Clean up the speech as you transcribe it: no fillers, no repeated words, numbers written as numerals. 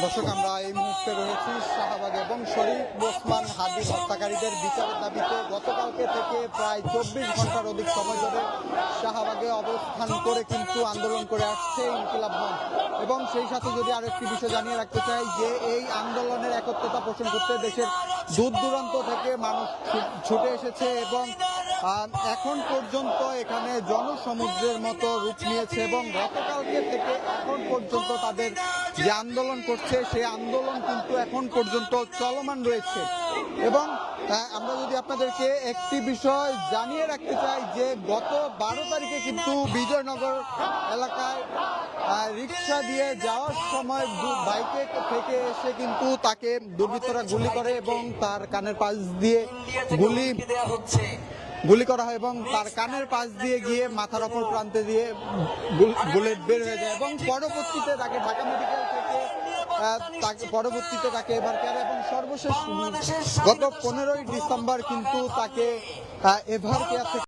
দর্শক, আমরা এই মুহূর্তে রয়েছি শাহবাগ এবং শরীফ ওসমান হাদি হত্যাকারীদের বিচারের দাবিতে গতকালকে থেকে প্রায় 24 ঘন্টার অধিক সময় ধরে শাহবাগে অবস্থান করে কিন্তু আন্দোলন করে আসছে ইনকিলাব মঞ্চ। এবং সেই সাথে যদি আরেকটি বিষয় জানিয়ে রাখতে চাই যে এই আন্দোলনের একত্রতা পোষণ করতে দেশের দূর দূরান্ত থেকে মানুষ ছুটে এসেছে এবং এখন পর্যন্ত এখানে জনসমুদ্রের মতো রূপ নিয়েছে এবং গতকালকে থেকে এখন পর্যন্ত তাদের যে আন্দোলন করছে সেই আন্দোলন কিন্তু এখন পর্যন্ত চলমান রয়েছে। এবং আমরা যদি আপনাদেরকে একটি বিষয় জানিয়ে রাখতে চাই যে গত 12 তারিখে কিন্তু বিজয়নগর এলাকায় রিক্সা দিয়ে যাওয়ার সময় বাইকে থেকে এসে কিন্তু তাকে দুর্বৃত্তরা গুলি করে এবং তার কানের পাশ দিয়ে গুলি করা হয় এবং তার কানের পাশ দিয়ে গিয়ে মাথার অপর প্রান্তে দিয়ে বুলেট বের হয়ে যায় এবং পরবর্তীতে তাকে ঢাকা মেডিকেল থেকে এভার কেয়ার এবং সর্বশেষ গত 15ই ডিসেম্বর কিন্তু তাকে এভার কেয়ার থেকে